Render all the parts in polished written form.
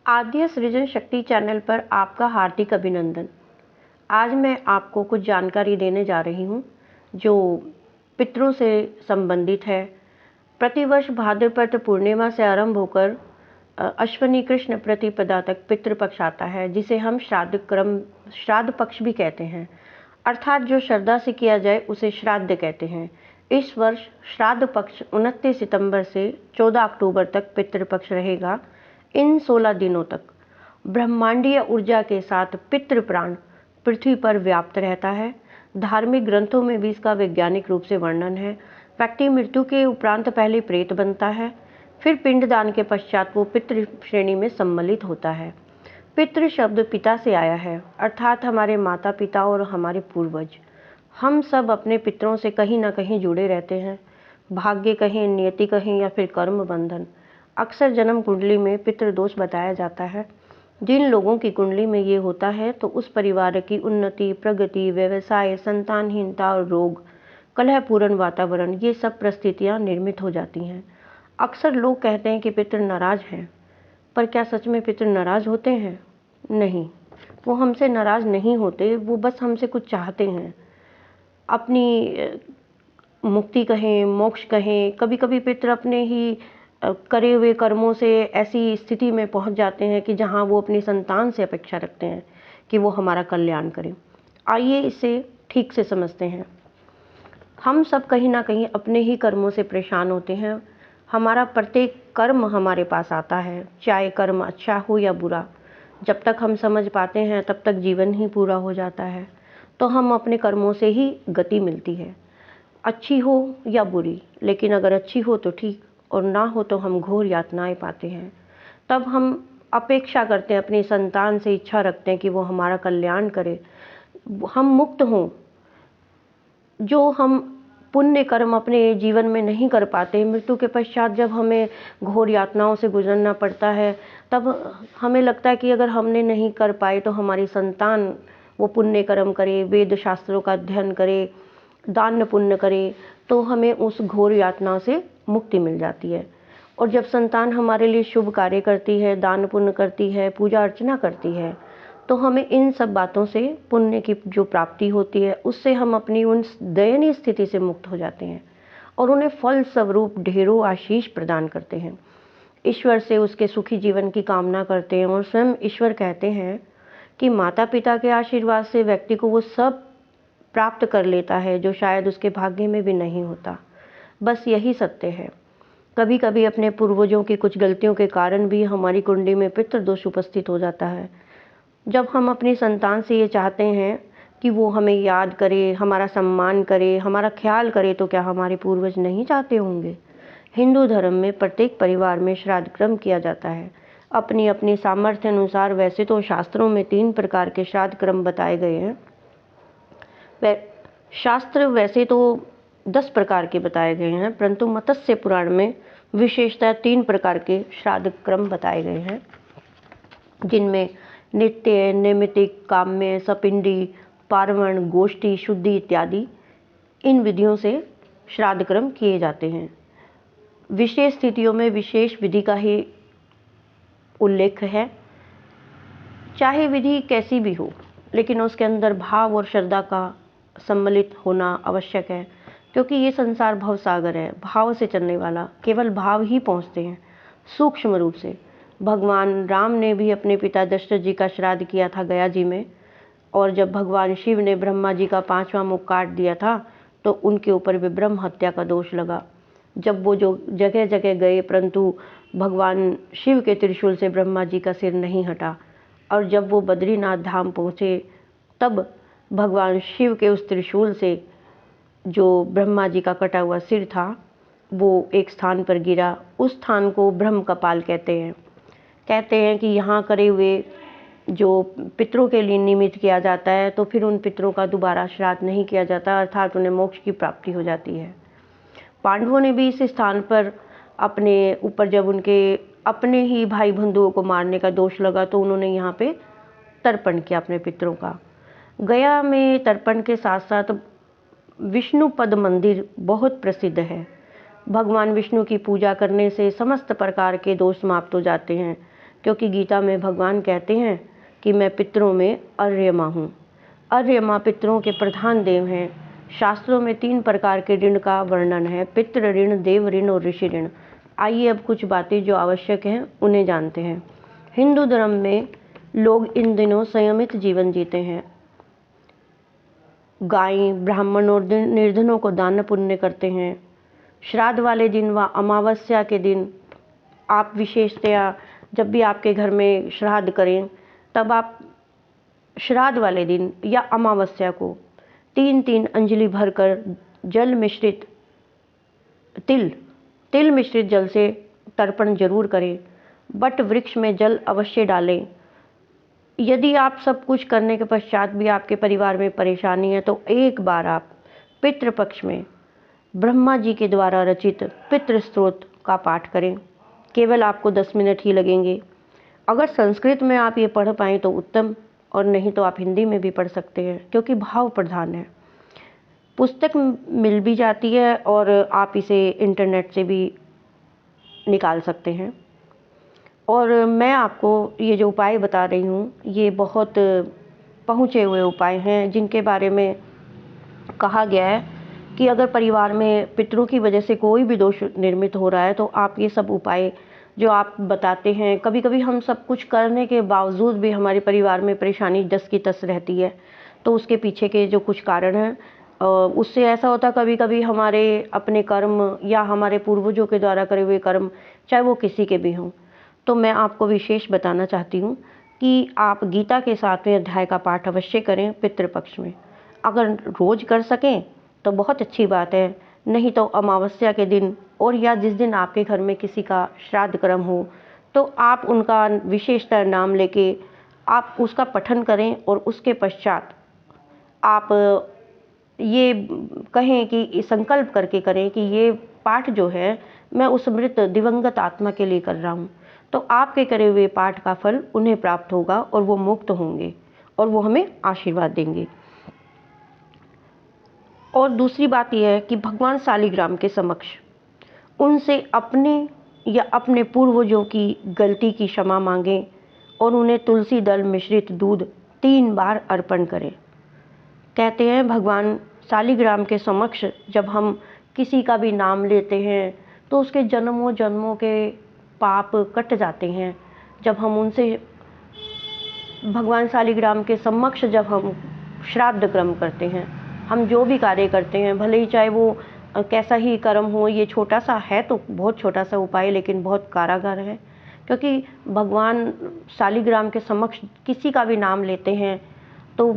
आद्य सृजन शक्ति चैनल पर आपका हार्दिक अभिनंदन। आज मैं आपको कुछ जानकारी देने जा रही हूँ जो पितरों से संबंधित है। प्रतिवर्ष भाद्रपद पूर्णिमा से आरंभ होकर अश्विनी कृष्ण प्रतिपदा तक पितृपक्ष आता है, जिसे हम श्राद्ध पक्ष भी कहते हैं। अर्थात जो श्रद्धा से किया जाए उसे श्राद्ध कहते हैं। इस वर्ष श्राद्ध पक्ष 29 सितंबर से 14 अक्टूबर तक पितृपक्ष रहेगा। इन 16 दिनों तक ब्रह्मांडीय ऊर्जा के साथ पितृ प्राण पृथ्वी पर व्याप्त रहता है। धार्मिक ग्रंथों में भी इसका वैज्ञानिक रूप से वर्णन है। व्यक्ति मृत्यु के उपरांत पहले प्रेत बनता है, फिर पिंडदान के पश्चात वो पितृ श्रेणी में सम्मिलित होता है। पितृ शब्द पिता से आया है, अर्थात हमारे माता पिता और हमारे पूर्वज। हम सब अपने पितरों से कहीं ना कहीं जुड़े रहते हैं। भाग्य कहें, नियति कहें या फिर कर्म बंधन। अक्सर जन्म कुंडली में पितृदोष बताया जाता है। जिन लोगों की कुंडली में ये होता है तो उस परिवार की उन्नति, प्रगति, व्यवसाय, संतानहीनता और रोग, कलहपूर्ण वातावरण, ये सब परिस्थितियाँ निर्मित हो जाती हैं। अक्सर लोग कहते हैं कि पितृ नाराज हैं, पर क्या सच में पितृ नाराज होते हैं? नहीं, वो हमसे नाराज नहीं होते, वो बस हमसे कुछ चाहते हैं। अपनी मुक्ति कहें, मोक्ष कहें, कभी कभी पितृ अपने ही करे हुए कर्मों से ऐसी स्थिति में पहुंच जाते हैं कि जहां वो अपनी संतान से अपेक्षा रखते हैं कि वो हमारा कल्याण करे। आइए इसे ठीक से समझते हैं। हम सब कहीं ना कहीं अपने ही कर्मों से परेशान होते हैं। हमारा प्रत्येक कर्म हमारे पास आता है, चाहे कर्म अच्छा हो या बुरा। जब तक हम समझ पाते हैं तब तक जीवन ही पूरा हो जाता है। तो हम अपने कर्मों से ही गति मिलती है, अच्छी हो या बुरी। लेकिन अगर अच्छी हो तो ठीक, और ना हो तो हम घोर यातनाएं पाते हैं। तब हम अपेक्षा करते हैं, अपनी संतान से इच्छा रखते हैं कि वो हमारा कल्याण करे, हम मुक्त हों। जो हम पुण्य कर्म अपने जीवन में नहीं कर पाते, मृत्यु के पश्चात जब हमें घोर यातनाओं से गुजरना पड़ता है, तब हमें लगता है कि अगर हमने नहीं कर पाए तो हमारी संतान वो पुण्य कर्म करे, वेद शास्त्रों का अध्ययन करे, दान पुण्य करे, तो हमें उस घोर यातनाओं से मुक्ति मिल जाती है। और जब संतान हमारे लिए शुभ कार्य करती है, दान पुण्य करती है, पूजा अर्चना करती है, तो हमें इन सब बातों से पुण्य की जो प्राप्ति होती है, उससे हम अपनी उन दयनीय स्थिति से मुक्त हो जाते हैं और उन्हें फल स्वरूप ढेरों आशीष प्रदान करते हैं। ईश्वर से उसके सुखी जीवन की कामना करते हैं और स्वयं ईश्वर कहते हैं कि माता पिता के आशीर्वाद से व्यक्ति को वो सब प्राप्त कर लेता है जो शायद उसके भाग्य में भी नहीं होता। बस यही सत्य है। कभी कभी अपने पूर्वजों की कुछ गलतियों के कारण भी हमारी कुंडली में पितृदोष उपस्थित हो जाता है। जब हम अपनी संतान से ये चाहते हैं कि वो हमें याद करे, हमारा सम्मान करे, हमारा ख्याल करे, तो क्या हमारे पूर्वज नहीं चाहते होंगे? हिंदू धर्म में प्रत्येक परिवार में श्राद्ध कर्म किया जाता है, अपनी अपनी सामर्थ्य अनुसार। वैसे तो शास्त्रों में 3 प्रकार के श्राद्ध कर्म बताए गए हैं। शास्त्र वैसे तो 10 प्रकार के बताए गए हैं, परंतु मत्स्य पुराण में विशेषतः 3 प्रकार के श्राद्ध क्रम बताए गए हैं, जिनमें नित्य, नैमित्तिक, काम्य, सपिंडी, पार्वण, गोष्ठी, शुद्धि इत्यादि इन विधियों से श्राद्ध कर्म किए जाते हैं। विशेष स्थितियों में विशेष विधि का ही उल्लेख है। चाहे विधि कैसी भी हो, लेकिन उसके अंदर भाव और श्रद्धा का सम्मिलित होना आवश्यक है, क्योंकि ये संसार भव सागर है, भाव से चलने वाला। केवल भाव ही पहुँचते हैं सूक्ष्म रूप से। भगवान राम ने भी अपने पिता दशरथ जी का श्राद्ध किया था गया जी में, और जब भगवान शिव ने ब्रह्मा जी का 5वां मुख काट दिया था तो उनके ऊपर भी ब्रह्म हत्या का दोष लगा। जब वो जो जगह जगह गए, परंतु भगवान शिव के त्रिशूल से ब्रह्मा जी का सिर नहीं हटा, और जब वो बद्रीनाथ धाम पहुँचे तब भगवान शिव के उस त्रिशूल से जो ब्रह्मा जी का कटा हुआ सिर था वो एक स्थान पर गिरा। उस स्थान को ब्रह्म कपाल कहते हैं कि यहाँ करे हुए जो पितरों के लिए निमित्त किया जाता है, तो फिर उन पितरों का दोबारा श्राद्ध नहीं किया जाता, अर्थात उन्हें मोक्ष की प्राप्ति हो जाती है। पांडवों ने भी इस स्थान पर अपने ऊपर जब उनके अपने ही भाई बंधुओं को मारने का दोष लगा तो उन्होंने यहाँ पे तर्पण किया अपने पितरों का। गया में तर्पण के साथ साथ विष्णु पद मंदिर बहुत प्रसिद्ध है। भगवान विष्णु की पूजा करने से समस्त प्रकार के दोष समाप्त हो जाते हैं। क्योंकि गीता में भगवान कहते हैं कि मैं पितरों में अर्यमा हूँ। अर्यमा पितरों के प्रधान देव हैं। शास्त्रों में 3 प्रकार के ऋण का वर्णन है, पितृ ऋण, देव ऋण और ऋषि ऋण। आइए अब कुछ बातें जो आवश्यक हैं उन्हें जानते हैं। हिंदू धर्म में लोग इन दिनों संयमित जीवन जीते हैं। गाय, ब्राह्मण और निर्धनों को दान पुण्य करते हैं। श्राद्ध वाले दिन व अमावस्या के दिन आप विशेषतया जब भी आपके घर में श्राद्ध करें तब आप श्राद्ध वाले दिन या अमावस्या को 3-3 अंजलि भरकर जल मिश्रित तिल मिश्रित जल से तर्पण जरूर करें। बट वृक्ष में जल अवश्य डालें। यदि आप सब कुछ करने के पश्चात भी आपके परिवार में परेशानी है तो एक बार आप पितृपक्ष में ब्रह्मा जी के द्वारा रचित पितृ स्तोत्र का पाठ करें। केवल आपको 10 मिनट ही लगेंगे। अगर संस्कृत में आप ये पढ़ पाएँ तो उत्तम, और नहीं तो आप हिंदी में भी पढ़ सकते हैं क्योंकि भाव प्रधान है। पुस्तक मिल भी जाती है और आप इसे इंटरनेट से भी निकाल सकते हैं। और मैं आपको ये जो उपाय बता रही हूँ ये बहुत पहुँचे हुए उपाय हैं जिनके बारे में कहा गया है कि अगर परिवार में पितरों की वजह से कोई भी दोष निर्मित हो रहा है तो आप ये सब उपाय जो आप बताते हैं, कभी कभी हम सब कुछ करने के बावजूद भी हमारे परिवार में परेशानी 10 की 10 रहती है, तो उसके पीछे के जो कुछ कारण हैं उससे ऐसा होता कभी कभी हमारे अपने कर्म या हमारे पूर्वजों के द्वारा करे हुए कर्म, चाहे वो किसी के भी हों। तो मैं आपको विशेष बताना चाहती हूँ कि आप गीता के 7वें अध्याय का पाठ अवश्य करें पितृपक्ष में। अगर रोज कर सकें तो बहुत अच्छी बात है, नहीं तो अमावस्या के दिन और या जिस दिन आपके घर में किसी का श्राद्ध कर्म हो तो आप उनका विशेषतः नाम लेके आप उसका पठन करें और उसके पश्चात आप ये कहें कि संकल्प करके करें कि ये पाठ जो है मैं उस मृत दिवंगत आत्मा के लिए कर रहा हूँ। तो आपके करे हुए पाठ का फल उन्हें प्राप्त होगा और वो मुक्त होंगे और वो हमें आशीर्वाद देंगे। और दूसरी बात यह है कि भगवान शालिग्राम के समक्ष उनसे अपने या अपने पूर्वजों की गलती की क्षमा मांगें और उन्हें तुलसी दल मिश्रित दूध 3 बार अर्पण करें। कहते हैं भगवान शालिग्राम के समक्ष जब हम किसी का भी नाम लेते हैं तो उसके जन्मों जन्मों के पाप कट जाते हैं। जब हम उनसे भगवान शालिग्राम के समक्ष जब हम श्राद्ध कर्म करते हैं, हम जो भी कार्य करते हैं, भले ही चाहे वो कैसा ही कर्म हो, ये छोटा सा है तो बहुत छोटा सा उपाय लेकिन बहुत कारागार है, क्योंकि भगवान शालिग्राम के समक्ष किसी का भी नाम लेते हैं तो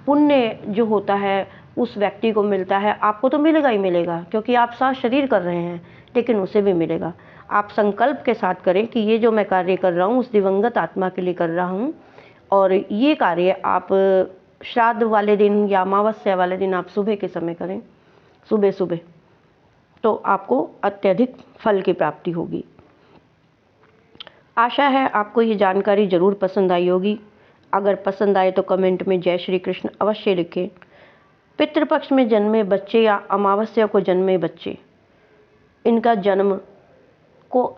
पुण्य जो होता है उस व्यक्ति को मिलता है। आपको तो मिलेगा ही मिलेगा क्योंकि आप साथ शरीर कर रहे हैं, लेकिन उसे भी मिलेगा। आप संकल्प के साथ करें कि ये जो मैं कार्य कर रहा हूँ उस दिवंगत आत्मा के लिए कर रहा हूँ, और ये कार्य आप श्राद्ध वाले दिन या अमावस्या वाले दिन आप सुबह के समय करें, सुबह सुबह, तो आपको अत्यधिक फल की प्राप्ति होगी। आशा है आपको ये जानकारी ज़रूर पसंद आई होगी। अगर पसंद आए तो कमेंट में जय श्री कृष्ण अवश्य लिखें। पितृपक्ष में जन्मे बच्चे या अमावस्या को जन्मे बच्चे, इनका जन्म को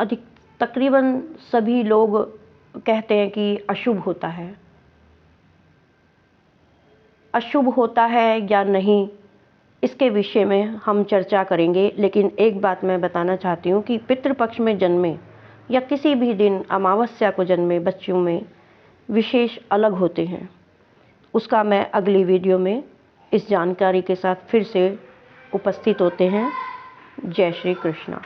तकरीबन सभी लोग कहते हैं कि अशुभ होता है। अशुभ होता है या नहीं, इसके विषय में हम चर्चा करेंगे, लेकिन एक बात मैं बताना चाहती हूँ कि पितृपक्ष में जन्मे या किसी भी दिन अमावस्या को जन्मे बच्चों में विशेष अलग होते हैं। उसका मैं अगली वीडियो में इस जानकारी के साथ फिर से उपस्थित होते हैं। जय श्री कृष्ण।